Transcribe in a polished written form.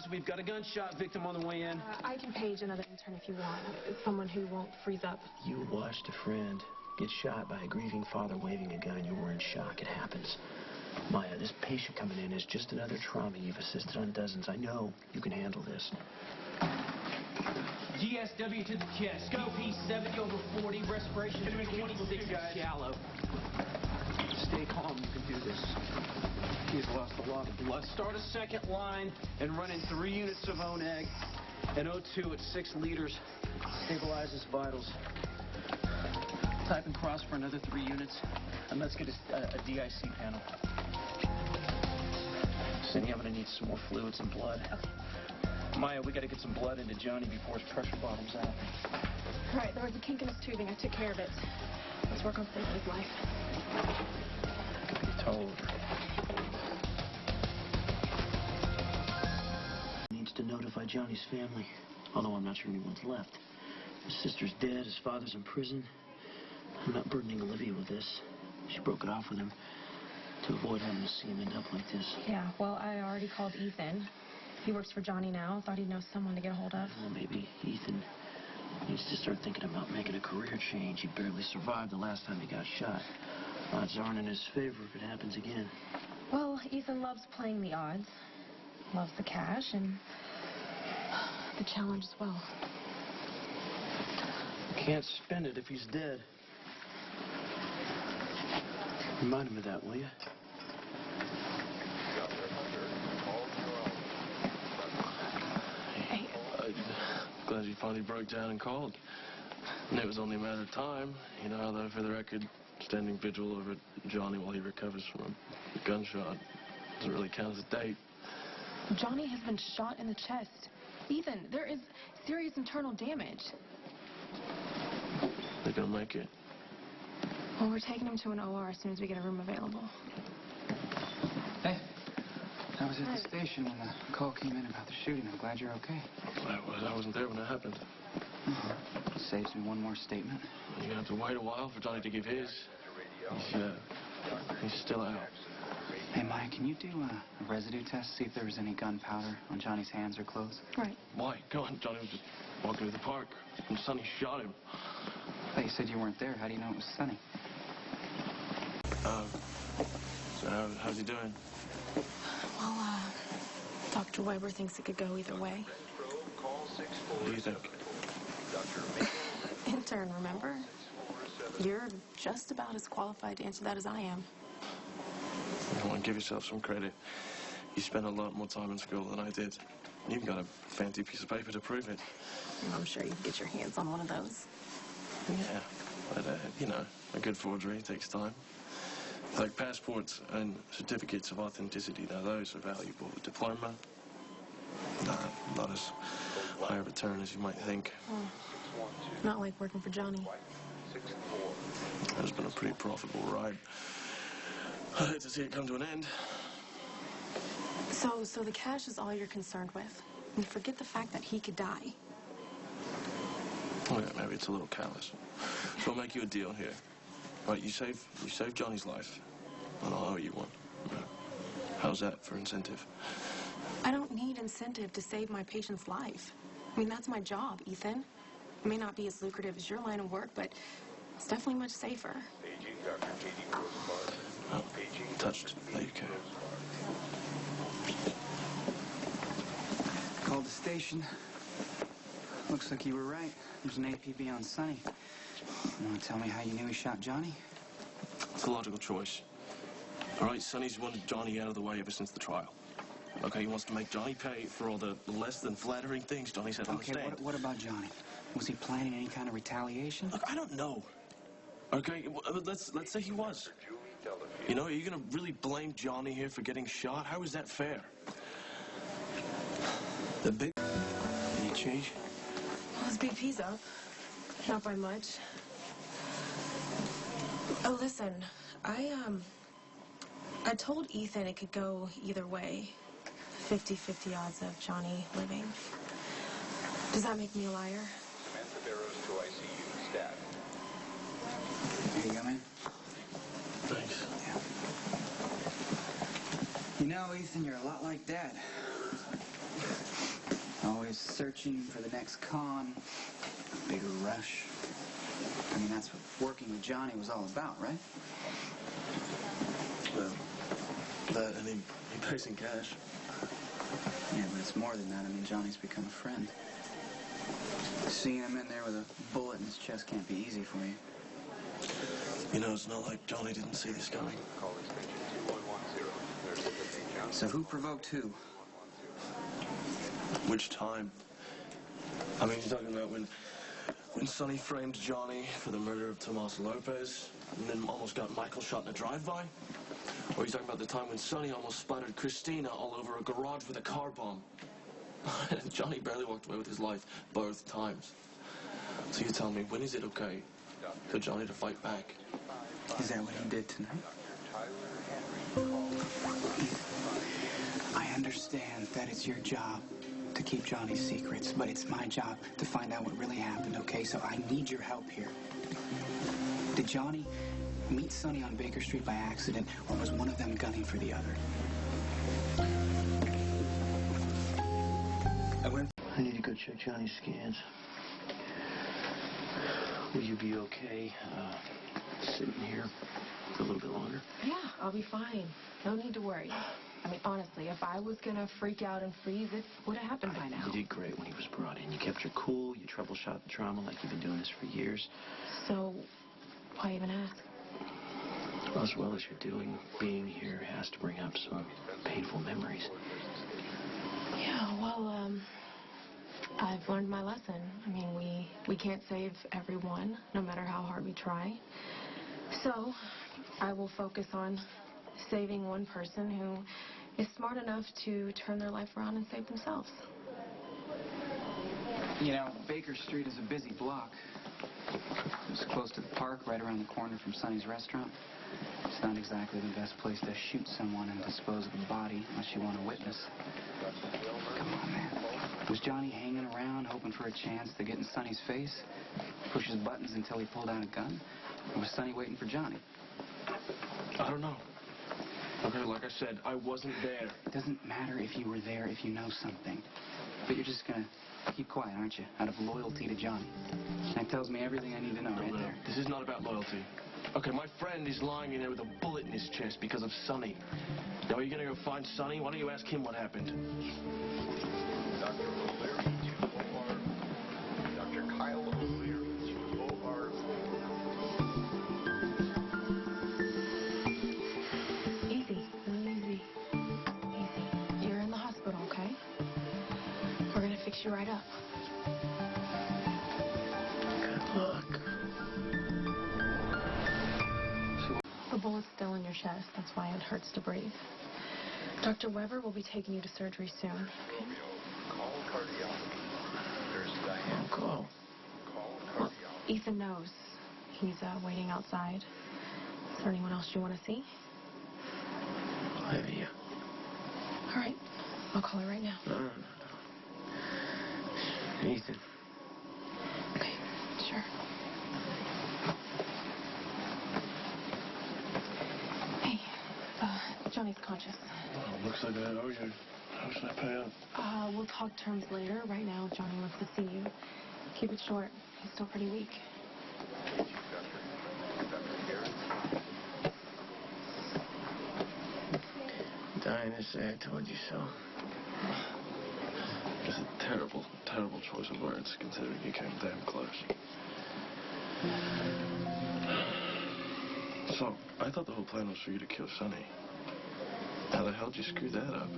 dogs. We've got a gunshot victim on the way in. I can page another intern if you want. Someone who won't freeze up. You watched a friend get shot by a grieving father waving a gun. You were in shock. It happens. Maya, this patient coming in is just another trauma. You've assisted on dozens. I know you can handle this. GSW to the chest. Scope E70 over 40. Respiration 26 shallow. Stay calm. You can do this. He's lost a lot of blood. Start a second line and run in 3 units of ONEG and O2 at 6 liters. Stabilizes vitals. Type and cross for another 3 units, and let's get a DIC panel. Sonny, I'm gonna need some more fluids and blood. Okay. Maya, we gotta get some blood into Johnny before his pressure bottoms out. All right, there was a kink in his tubing. I took care of it. Let's work on saving his life. Told. Needs to notify Johnny's family, although I'm not sure anyone's left. His sister's dead, his father's in prison. I'm not burdening Olivia with this. She broke it off with him to avoid having to see him end up like this. Yeah, well, I already called Ethan. He works for Johnny now. Thought he'd know someone to get a hold of. Well, maybe Ethan needs to start thinking about making a career change. He barely survived the last time he got shot. Odds aren't in his favor if it happens again. Well, Ethan loves playing the odds. Loves the cash and the challenge as well. Can't spend it if he's dead. Remind him of that, will you? Hey. Glad you finally broke down and called. And it was only a matter of time. You know, though, for the record, standing vigil over Johnny while he recovers from a gunshot doesn't really count as a date. Johnny has been shot in the chest. Ethan, there is serious internal damage. They're gonna make it. Well, we're taking him to an OR as soon as we get a room available. Hey, I was at the station when the call came in about the shooting. I'm glad you're okay. I wasn't there when it happened. Saves me one more statement. You're gonna have to wait a while for Johnny to give his. He's still out. Hey, Maya, can you do a residue test, see if there was any gunpowder on Johnny's hands or clothes? Right. Why? Go on, Johnny was just walking to the park, and Sonny shot him. Hey, you said you weren't there. How do you know it was Sonny? So how's he doing? Well, Dr. Weber thinks it could go either way. What do you think? Intern, remember? You're just about as qualified to answer that as I am. Come on, give yourself some credit. You spent a lot more time in school than I did. You've got a fancy piece of paper to prove it. I'm sure you can get your hands on one of those. Yeah, but, you know, a good forgery takes time. Like passports and certificates of authenticity, now those are valuable. A diploma, not as high a return as you might think. Not like working for Johnny. It's been a pretty profitable ride. I hate to see it come to an end. So the cash is all you're concerned with. And forget the fact that he could die. Oh, yeah, maybe it's a little callous. So I'll make you a deal here. Right, you save Johnny's life, and I'll owe you one. How's that for incentive? I don't need incentive to save my patient's life. I mean, that's my job, Ethan. It may not be as lucrative as your line of work, but it's definitely much safer. Oh, touched. There you go. Called the station. Looks like you were right. There's an APB on Sonny. You want to tell me how you knew he shot Johnny? It's a logical choice. All right, Sonny's wanted Johnny out of the way ever since the trial. Okay, he wants to make Johnny pay for all the less than flattering things Johnny said on the stand. Okay, what about Johnny? Was he planning any kind of retaliation? Look, I don't know. Okay, let's say he was. You know, are you gonna really blame Johnny here for getting shot? How is that fair? The big... Any change? Well, his BP's up. Not by much. Oh, listen. I told Ethan it could go either way. 50-50 odds of Johnny living. Does that make me a liar? Here you go, man. Thanks. Yeah. You know, Ethan, you're a lot like Dad. searching for the next con, a bigger rush. I mean, that's what working with Johnny was all about, right? Well, that and he pays in cash. Yeah, but it's more than that. I mean, Johnny's become a friend. Seeing him in there with a bullet in his chest can't be easy for you. You know, it's not like Johnny didn't see this coming. So who provoked who? Which time? I mean, you're talking about when Sonny framed Johnny for the murder of Tomas Lopez and then almost got Michael shot in a drive-by? Or are you talking about the time when Sonny almost splattered Christina all over a garage with a car bomb? Johnny barely walked away with his life both times. So you tell me, when is it okay for Johnny to fight back? Is that what he did tonight? I understand that it's your job to keep Johnny's secrets, but it's my job to find out what really happened, okay? So I need your help here. Did Johnny meet Sonny on Baker Street by accident, or was one of them gunning for the other? I need to go check Johnny's scans. Will you be okay sitting here for a little bit longer? Yeah, I'll be fine. No need to worry. I mean, honestly, if I was gonna freak out and freeze, it would have happened by now. You did great when he was brought in. You kept your cool, you troubleshot the trauma like you've been doing this for years. So, why even ask? Well, as well as you're doing, being here has to bring up some painful memories. Yeah, well, I've learned my lesson. I mean, we can't save everyone, no matter how hard we try. So, I will focus on saving one person who is smart enough to turn their life around and save themselves. You know, Baker Street is a busy block. It's close to the park, right around the corner from Sonny's restaurant. It's not exactly the best place to shoot someone and dispose of the body unless you want a witness. Come on, man. Was Johnny hanging around hoping for a chance to get in Sonny's face? Push his buttons until he pulled out a gun? Or was Sonny waiting for Johnny? I don't know. Okay, like I said, I wasn't there. It doesn't matter if you were there if you know something. But you're just gonna keep quiet, aren't you? Out of loyalty to Johnny. That tells me everything I need to know right there. This is not about loyalty. Okay, my friend is lying in there with a bullet in his chest because of Sonny. Now, are you gonna go find Sonny? Why don't you ask him what happened? Dr. O'Leary to OR. Dr. Kyle O'Leary to OR. Easy, really easy. Easy. You're in the hospital, okay? We're gonna fix you right up. Good luck. The bullet's still in your chest. That's why it hurts to breathe. Dr. Weber will be taking you to surgery soon. Romeo, call cardiology. There's Diane. Call. Call Well, cardiology. Ethan knows. He's waiting outside. Is there anyone else you want to see? Olivia. All right. I'll call her right now. No. Ethan. Okay, sure. Hey, Johnny's conscious. Oh, looks like I owe you. How should I pay up? We'll talk terms later. Right now, Johnny wants to see you. Keep it short. He's still pretty weak. Dying to say I told you so. It's a terrible, terrible choice of words, considering you came damn close. So, I thought the whole plan was for you to kill Sonny. How the hell did you screw that up?